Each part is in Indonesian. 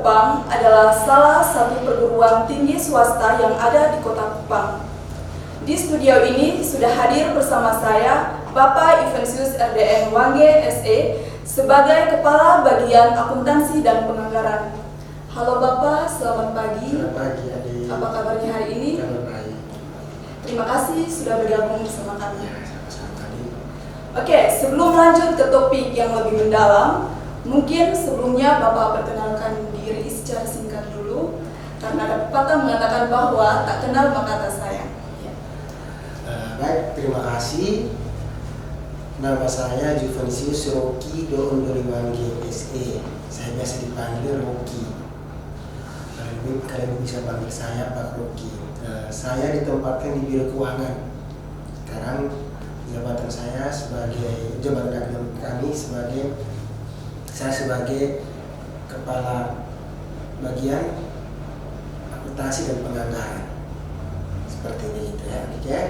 Kupang adalah salah satu perguruan tinggi swasta yang ada di Kota Kupang. Di studio ini sudah hadir bersama saya Bapak Ivensius RDN Wangge SE sebagai Kepala Bagian Akuntansi dan Penganggaran. Halo Bapak, selamat pagi. Selamat pagi, Adik. Apa kabarnya hari ini? Kabar baik. Terima kasih sudah bergabung bersama kami. Ya, sama-sama, Adik. Oke, sebelum lanjut ke topik yang lebih mendalam, mungkin sebelumnya Bapak perkenalkan diri secara singkat dulu, karena ada pepatah mengatakan bahwa tak kenal maka tak sayang. Ya. Baik, terima kasih. Nama saya Juvensius Rocky Doondori Wangge SE. Saya biasa dipanggil Rocky. Kalian bisa panggil saya Pak Rocky. Saya ditempatkan di Biro Keuangan. Sekarang jabatan saya sebagai saya sebagai Kepala Bagian Akuntansi dan Penganggaran. Seperti ini gitu ya, Adik ya.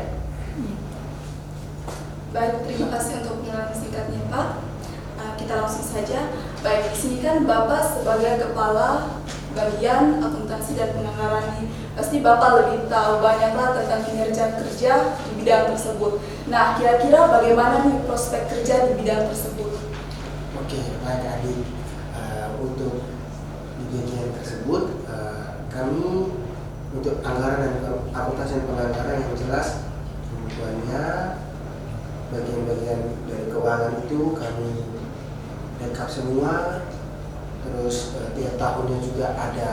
Baik, terima kasih untuk penjelasan singkatnya Pak. Kita langsung saja. Baik, di sini kan Bapak sebagai Kepala Bagian Akuntansi dan Penganggaran ini, pasti Bapak lebih tahu banyaklah tentang kinerja kerja di bidang tersebut. Nah, kira-kira bagaimana nih prospek kerja di bidang tersebut? Oke, baik Adik. Untuk di bagian tersebut, kami untuk anggaran dan akuntansi dan penganggaran yang jelas banyak bagian-bagian dari keuangan itu kami lengkap semua. Terus tiap tahunnya juga ada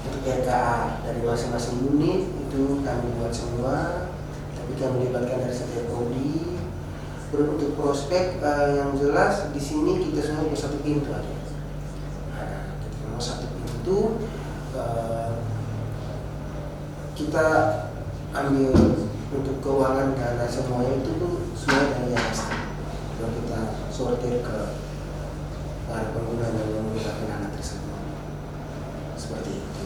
untuk RKA dari masing-masing unit itu kami buat semua, tapi kami libatkan dari setiap prodi. Terus untuk prospek yang jelas di sini kita semua bersatu pintu aja. Kita semua satu pintu. Kita ambil untuk keuangan karena semuanya itu tuh semua dari yayasan. Lalu kita sortir ke para pengguna yang menggunakan dana tersebut. Seperti itu.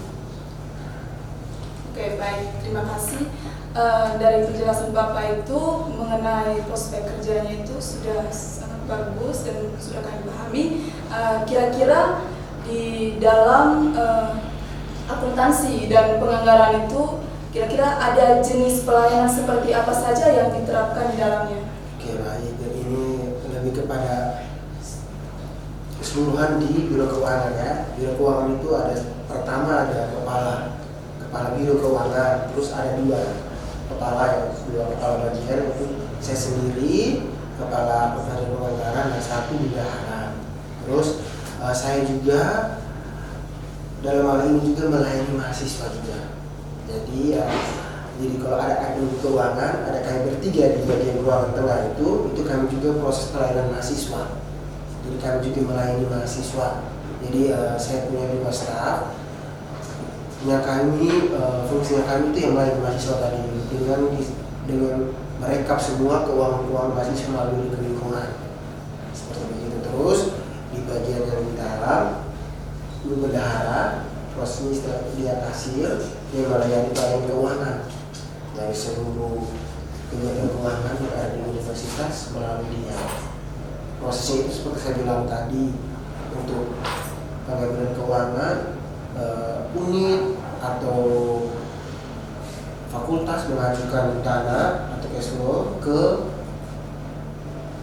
Oke, baik. Terima kasih. Dari penjelasan Bapak itu mengenai prospek kerjanya itu sudah sangat bagus dan sudah kami pahami. Kira-kira di dalam akuntansi dan penganggaran itu kira-kira ada jenis pelayanan seperti apa saja yang diterapkan di dalamnya? Oke, baik. Dan ini lebih kepada keseluruhan di Biro Keuangan ya. Biro Keuangan itu ada pertama ada kepala Biro Keuangan, terus ada dua kepala bagian, itu saya sendiri kepala akuntansi dan penganggaran dan satu bendahara. Terus saya juga dalam hal ini juga melayani mahasiswa juga. Jadi kalau ada admin keuangan, ada kami bertiga di bagian ruangan tengah itu kami juga proses pelayanan mahasiswa. Jadi kami juga melayani mahasiswa. Jadi saya punya 2 staf. Fungsinya kami itu yang melayani mahasiswa tadi dengan merekap semua keuangan mahasiswa melalui lingkungan. Seperti begitu. Terus di bagian yang di dalam, bendahara, prosesnya setelah dia kasir, dia melayani pelayanan keuangan dari seluruh kegiatan keuangan yang ada di universitas melalui dia. Prosesnya itu seperti saya bilang tadi, untuk pengambilan keuangan unit atau fakultas mengajukan dana atau cash flow ke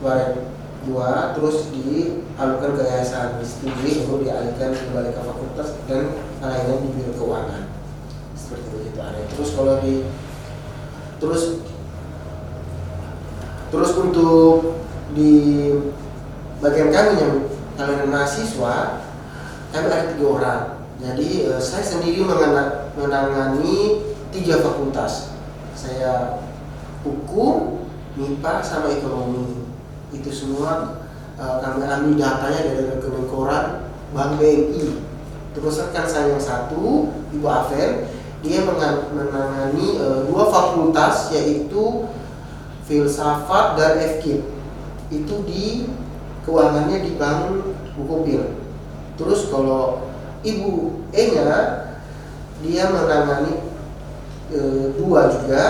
Baret 2, terus dialihkan ke yayasan studi untuk dialihkan kembali ke fakultas dan layanan di Biro Keuangan. Seperti begitu ada. Terus untuk di bagian kami yang layanan mahasiswa, kami ada 3 orang. Jadi saya sendiri menangani 3 fakultas. Saya hukum, MIPA, sama ekonomi. Itu semua kami ambil datanya dari Kemenkoran, Bank BNI. Terus rekan saya yang satu, Ibu Avel, dia menangani 2 fakultas, yaitu Filsafat dan FKIP. Itu di keuangannya di Bank Bukopil. Terus kalau Ibu E-nya, dia menangani 2 juga,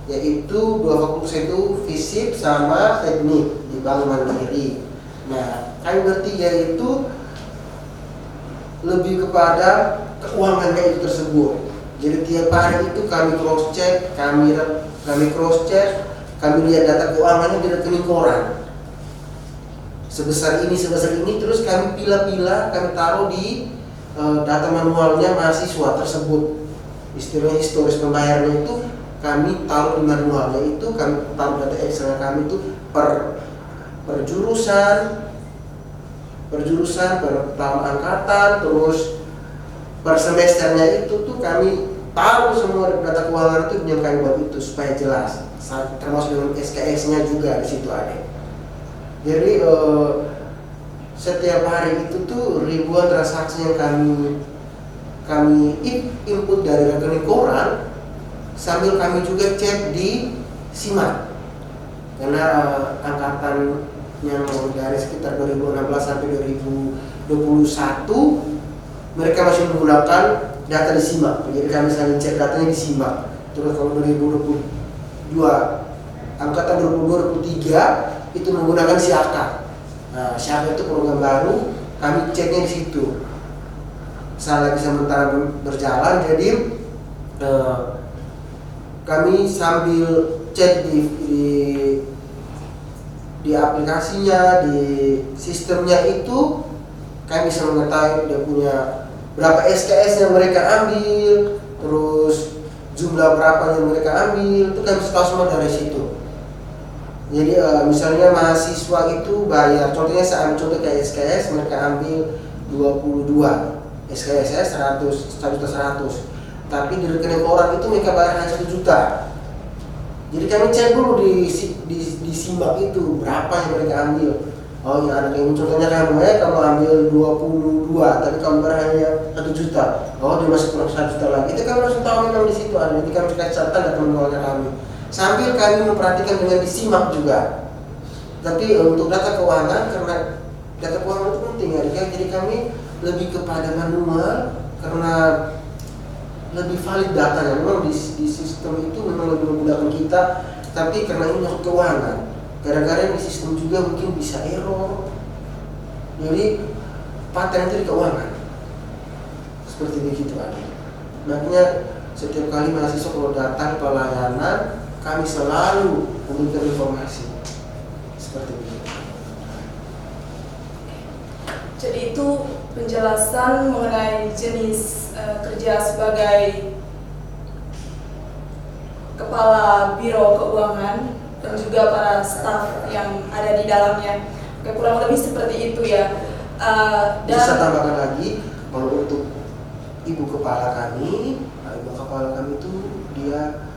yaitu 2 fakultas itu Fisip sama Teknik di Bank Mandiri. Nah, kami bertiga itu lebih kepada keuangannya itu tersebut. Jadi tiap hari itu kami cross check, kami lihat data keuangannya di rekening koran. Sebesar ini, terus kami pila-pila, kami taruh di data manualnya mahasiswa tersebut. Istilahnya historis pembayarannya itu kami taruh di manualnya itu, kami taruh data Excel kami itu per jurusan, per tahun angkatan, terus per semesternya itu tuh kami taruh semua data keuangan itu yang kami buat itu supaya jelas, termasuk dengan SKS-nya juga di situ ada. Jadi setiap hari itu tuh ribuan transaksi yang kami input dari rekening koran, sambil kami juga cek di SIMAK. Karena angkatan yang dari sekitar 2016 sampai 2021 mereka masih menggunakan data di SIMAK. Jadi kami saling cek datanya di SIMAK. Terus kalau 2022 angkatan 2023 itu menggunakan Siaka. Nah, Siaka itu program baru, kami ceknya di situ. Saya lagi sementara berjalan, jadi kami sambil cek di aplikasinya, di sistemnya itu kami bisa mengetahui dia punya berapa SKS yang mereka ambil, terus jumlah berapa yang mereka ambil, itu kami bisa tahu semua dari situ. Jadi misalnya mahasiswa itu bayar, contohnya saya ambil contoh kayak SKS, mereka ambil 22 SKS 100, tapi di rekening orang itu mereka bayar hanya 1 juta. Jadi kami cek dulu di SIMAK itu berapa yang mereka ambil. Oh ya, anak ini contohnya kamu ambil 22, tapi kamu bayar hanya 1 juta. Oh, dia masih kurang 1 juta lagi. Itu kami langsung tahu memang di situ ada. Nanti kami kasih catatan data manualnya kami. Sambil kami memperhatikan dengan di SIMAK juga. Tapi untuk data keuangan, karena data keuangan itu penting ya, jadi kami lebih kepada manual karena lebih valid datanya. Memang di sistem itu memang lebih memudahkan kita, tapi karena ini masuk keuangan, kadang-kadang di sistem juga mungkin bisa error. Jadi pattern itu di keuangan seperti begitu ada. Makanya setiap kali mahasiswa kalau datang pelayanan, kami selalu memberikan informasi seperti itu. Jadi itu penjelasan mengenai jenis kerja sebagai kepala biro keuangan dan juga para staf yang ada di dalamnya. Oke, kurang lebih seperti itu ya. Dan bisa tambahkan lagi kalau untuk ibu kepala kami itu dia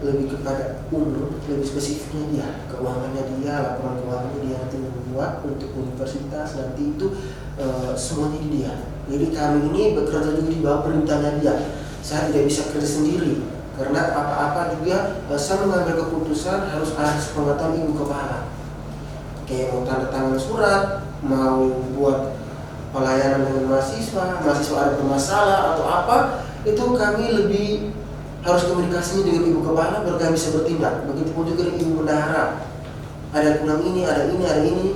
lebih kepada umum, lebih spesifiknya dia, keuangannya dia, laporan keuangannya dia nanti membuat untuk universitas nanti itu semuanya di dia. Jadi kami ini bekerja juga di bawah perintahnya dia. Saya tidak bisa kerja sendiri karena apa-apa juga saya mengambil keputusan harus ada sepengetahuan ibu kepala. Kayak mau tanda tangan surat, mau buat pelayanan dengan mahasiswa ada bermasalah atau apa, itu kami lebih harus komunikasinya dengan ibu kepala baru kami bisa bertindak. Begitupun juga dengan ibu bendahara. Ada kurang ini, ada ini.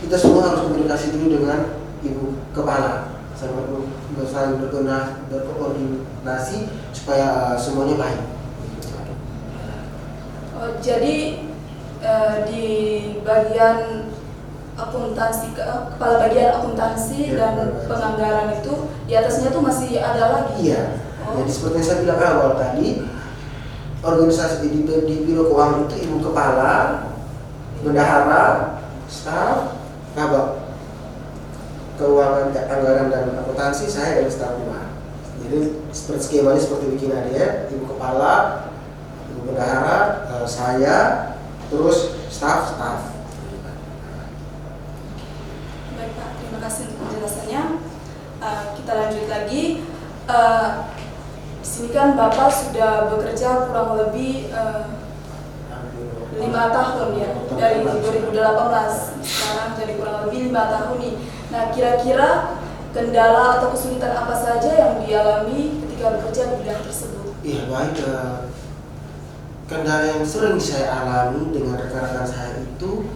Kita semua harus komunikasi dulu dengan ibu kepala. Saling berkoordinasi supaya semuanya baik. Jadi di bagian akuntansi, kepala bagian akuntansi dan penganggaran itu di atasnya tuh masih ada lagi. Iya. Jadi seperti yang saya bilang awal tadi, organisasi di biro keuangan itu ibu kepala, bendahara, staf, kabak keuangan, anggaran dan akuntansi, saya dan staf rumah. Jadi seperti skemanya seperti bikin ada ya, ibu kepala, ibu bendahara, saya, terus staf. Baik Pak, terima kasih untuk penjelasannya. Kita lanjut lagi. Di sini kan Bapak sudah bekerja kurang lebih 5 tahun ya, dari 2018 sekarang jadi kurang lebih 5 tahun nih. Nah, kira-kira kendala atau kesulitan apa saja yang dialami ketika bekerja di bidang tersebut? Iya baik, kendala yang sering saya alami dengan rekan-rekan saya itu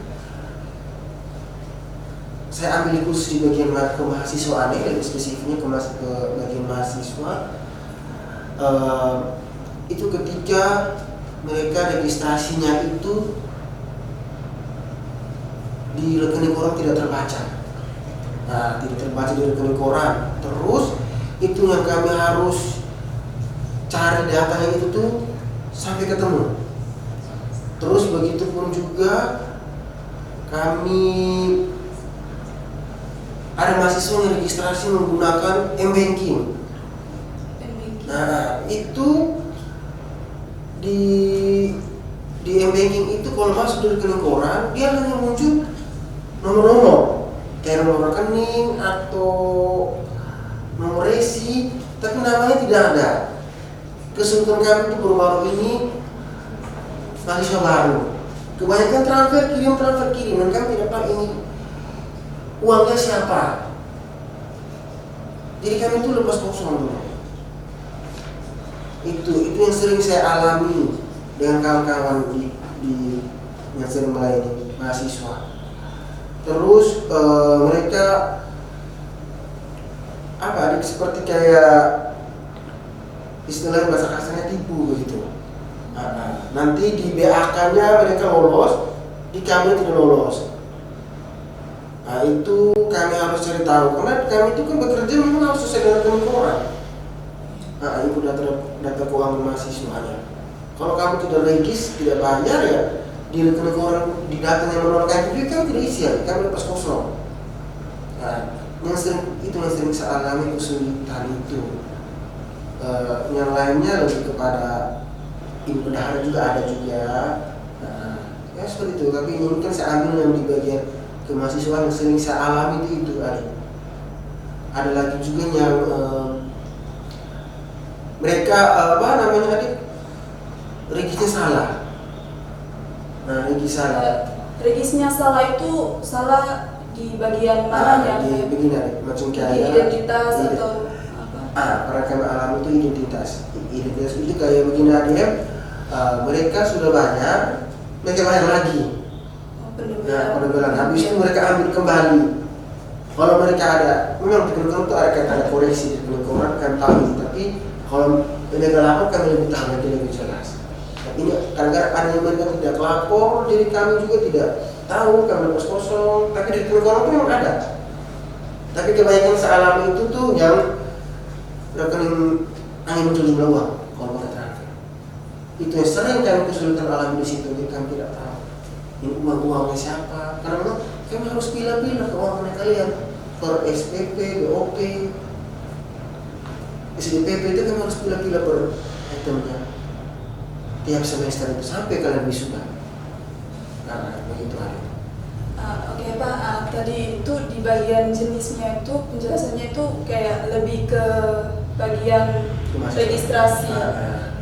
saya ambil khusus di bagian kemahasiswaan, lebih spesifiknya ke bagian mahasiswa. Itu ketika mereka registrasinya itu di rekening koran tidak terbaca. Nah, tidak terbaca di rekening koran. Terus itu yang kami harus cari datanya itu tuh sampai ketemu. Terus begitu pun juga kami ada mahasiswa yang registrasi menggunakan M-Banking. Nah, itu di M-Banking itu kalau masuk dari rekening koran, dia hanya muncul nomor-nomor kayak nomor rekening atau nomor resi, tapi namanya tidak ada. Kesulitan kami itu baru-baru ini mahasiswa baru, kebanyakan transfer kirim, dan kami tidak tahu ini uangnya siapa. Jadi kami itu lepas kosong dulu. Itu yang sering saya alami dengan kawan-kawan di yang sering melayani mahasiswa. Terus mereka seperti kayak istilah bahasa kasarnya tipu begitu. Nanti di BAK-nya mereka lolos, di kami tidak lolos. Nah, itu kami harus cari tahu, karena kami itu kan bekerja memang harus sesuai dengan rekening koran. Nah, itu data keuangan mahasiswanya. Kalau kamu tidak regis, tidak bayar ya, di rekening koran di datanya menolak itu kan tidak isi ya, kami lepas kosong. Nah, yang sering saya alami kesulitan itu. Yang lainnya lebih kepada ibu bendahara juga ada juga. Nah, ya seperti itu. Tapi ini kan saya ambil yang di bagian kemahasiswaan yang sering saya alami itu ada. Ada lagi juga yang mereka regisnya salah. Nah, regis salah. Regisnya salah itu salah di bagian mana ya? Di begini macam kayak identitas atau para kami alami itu identitas itu kayak begini ADM, mereka sudah banyak, mereka bayar lagi. Penampilan habis itu mereka ambil kembali. Kalau mereka ada, memang di rekening itu ada koreksi di rekening koran kan tahu, tapi kalau mereka lapor kami lebih tahu lagi lebih jelas. Tapi ini kadang-kadang ada yang mereka tidak lapor, jadi kami juga tidak tahu, kami lepas kosong. Tapi di rekening koran itu memang ada. Tapi kebanyakan saya alami itu tuh yang rekening hanya muncul jumlah uang kalau pakai transfer. Itu yang sering kami kesulitan alami di situ, jadi kami tidak tahu ini uangnya siapa. Karena kami harus pilih-pilih keuangan kalian per SPP, BOP, SDPP itu kami harus pilih-pilih per itemnya tiap semester itu sampai kalian wisuda. Nah, begitu ada. Oke Pak, tadi itu di bagian jenisnya itu penjelasannya itu kayak lebih ke bagian registrasi.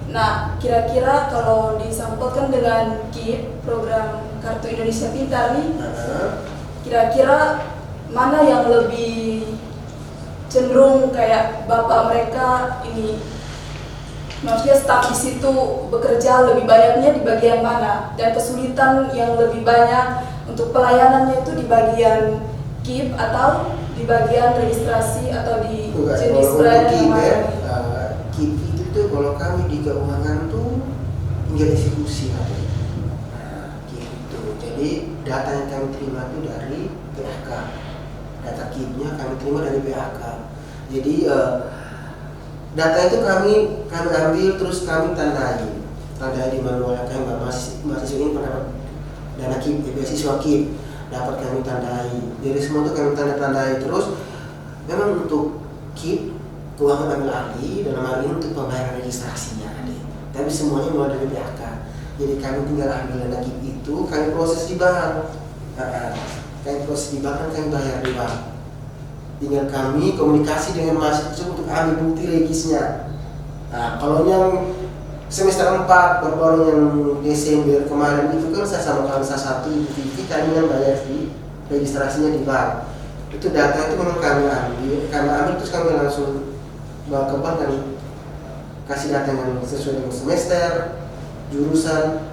Nah, kira-kira kalau disampaikan dengan KIP, program Kartu Indonesia Pintar nih, kira-kira mana yang lebih cenderung kayak bapak mereka ini, maksudnya staf di situ bekerja lebih banyaknya di bagian mana, dan kesulitan yang lebih banyak untuk pelayanannya itu di bagian KIP atau di bagian registrasi atau di jenis pelayanan yang mana? KIP itu tuh kalau kami di keuangan tuh tinggal eksekusi aja. KIP itu, jadi data yang kami terima itu dari PHK. Data KIP-nya kami terima dari PHK. Jadi data itu kami ambil terus kami tandai di manual kami. Mahasiswa ini mendapat dana KIP, beasiswa KIP dapat kami tandai. Jadi semua itu kami tandai terus. Memang untuk KIP keuangan ambil alih dalam hal ini untuk pembayaran registrasinya ada. Tapi semuanya mulai dari PHK. Jadi kami tinggal ambil dana KIP itu, kami proses di bank. Kami proses di bank, kami bayar di bank. Tinggal kami komunikasi dengan mahasiswa untuk ambil bukti regisnya. Nah, kalau yang semester 4 baru yang Desember kemarin itu kan saya sama kawan saya satu itu kami yang bayar di registrasinya di bank. Itu data itu memang kami ambil terus kami langsung bawa ke bank dan kasih data yang sesuai dengan semester, jurusan,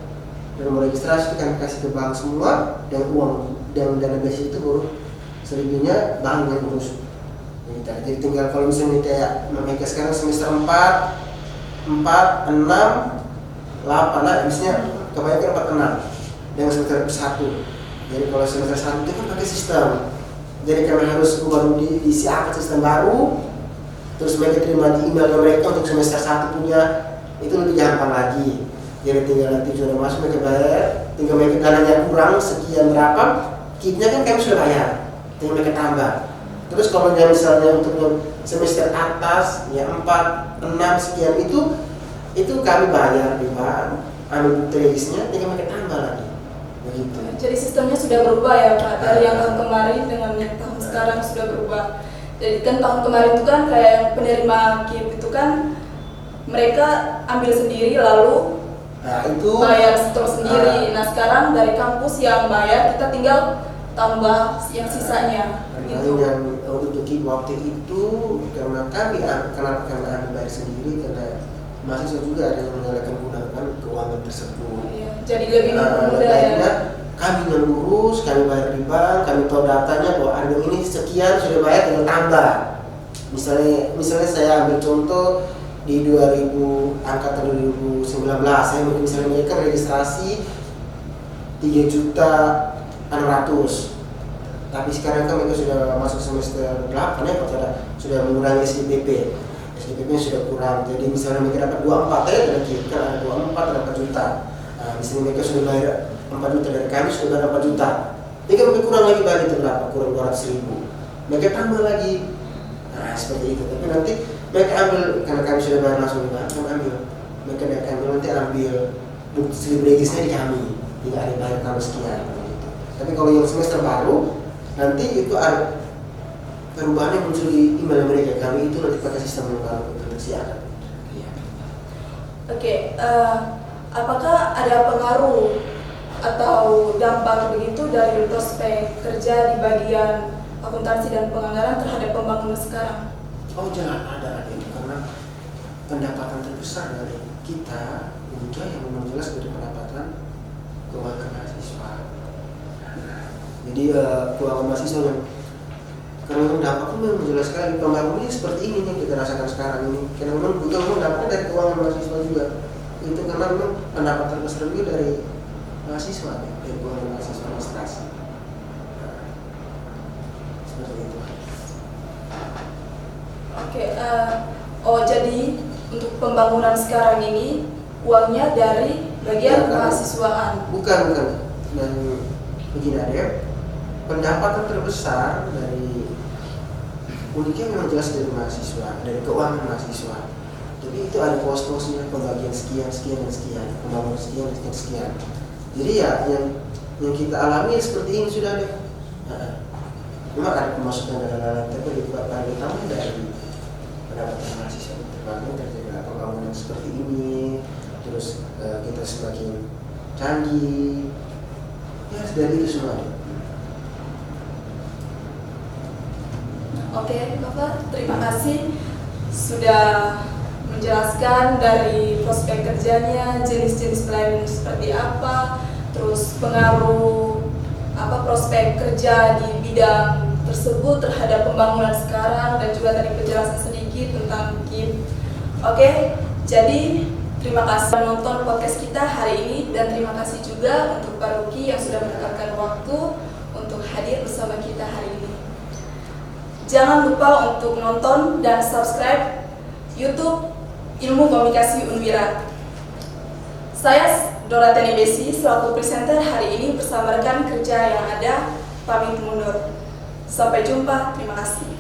dan mau registrasi itu kami kasih ke bank semua, dan uang dan dana basic itu baru 1000-nya Bang yang urus. Jadi tinggal kalau misalnya kayak mereka sekarang semester 4, 6, 8, nah misalnya kebanyakan 4, 6 dengan semester 1. Jadi kalau semester 1 itu kan pakai sistem. Jadi kami harus baru diisi apa sistem baru, terus mereka terima di email mereka untuk semester 1 punya, itu lebih gampang lagi. Jadi tinggal nanti sudah masuk mereka bayar, tinggal mereka dananya kurang sekian berapa, kitnya kan kami sudah bayar, tinggal mereka tambah. Terus kalau misalnya untuk yang semester atas ya 4, 6 sekian itu kami bayar di bank, ambil bukti regisnya, tinggal mereka tambah lagi. Begitu. Jadi sistemnya sudah berubah ya Pak, dari yang tahun kemarin dengan yang tahun sekarang sudah berubah. Jadi kan tahun kemarin itu kan kayak yang penerima KIP itu kan mereka ambil sendiri lalu itu bayar setor sendiri. Nah sekarang dari kampus yang bayar, kita tinggal tambah yang sisanya. Gitu. Yang untuk KIP waktu itu karena kenapa kami bayar sendiri, karena mahasiswa juga ada yang menyalahkan gunakan keuangan tersebut. Iya, jadi lebih mudah ya. Kami yang ngurus, kami bayar di bank, kami tahu datanya bahwa ada ini sekian sudah bayar, tinggal tambah. Misalnya saya ambil contoh di 2000 angkatan 2019, saya misalnya mereka registrasi 3.600.000. Tapi sekarang kan mereka sudah masuk semester 8 ya, kalau sudah mengurangi SDPP. SDPP sudah kurang. Jadi misalnya mereka dapat 24 ya, dan kita ada 24 dan 4 juta. Misalnya mereka sudah bayar 4 juta dari kami sudah bayar 4 juta. Mereka kurang lagi bayar itu berapa? Kurang 200.000. Mereka tambah lagi. Nah seperti itu. Tapi nanti mereka ambil, karena kami sudah bayar langsung di bank, kami ambil. Mereka nanti ambil bukti slip regisnya di kami. Tidak ada bayar kami sekian. Gitu. Tapi kalau yang semester baru, nanti itu ada perubahan yang muncul di email mereka. Kami itu nanti pakai sistem yang baru untuk siaran. Iya. Oke, apakah ada pengaruh atau dampak begitu dari prospek kerja di bagian akuntansi dan penganggaran terhadap pembangunan sekarang? Oh jelas ada itu, karena pendapatan terbesar dari kita juga yang memang jelas dari pendapatan keuangan mahasiswa. Jadi keuangan mahasiswa yang karena memang dampaknya memang jelas sekali. Pembangunannya seperti ini yang kita rasakan sekarang ini. Karena memang butuh dampaknya dari keuangan mahasiswa juga. Itu karena memang pendapatan terbesar juga dari mahasiswa, dari keuangan mahasiswa administrasi. Seperti itu. Oke, jadi untuk pembangunan sekarang ini uangnya dari bagian mahasiswaan? Bukan. Dan begini ada pendapatan terbesar dari uniknya memang jelas dari mahasiswa, dari keuangan mahasiswa. Jadi itu ada pos-posnya, pembagian sekian, pembangunan sekian. Jadi ya yang kita alami seperti ini sudah ada. Memang ada pemasukan dari lain, tapi paling utama dari pendapatan mahasiswa. Terbangun terjadi pembangunan seperti ini, terus kita semakin canggih. Ya dari itu semua. Oke, Bapak, terima kasih sudah menjelaskan dari prospek kerjanya, jenis-jenis pelayanan seperti apa, terus pengaruh prospek kerja di bidang tersebut terhadap pembangunan sekarang, dan juga tadi penjelasan sedikit tentang KIP. Oke, jadi terima kasih menonton podcast kita hari ini, dan terima kasih juga untuk Pak Ruki yang sudah menyempatkan waktu untuk hadir bersama kita hari ini. Jangan lupa untuk nonton dan subscribe YouTube Ilmu Komunikasi Unwira. Saya Dora Tenebesi selaku presenter hari ini bersama rekan kerja yang ada, pamit mundur. Sampai jumpa, terima kasih.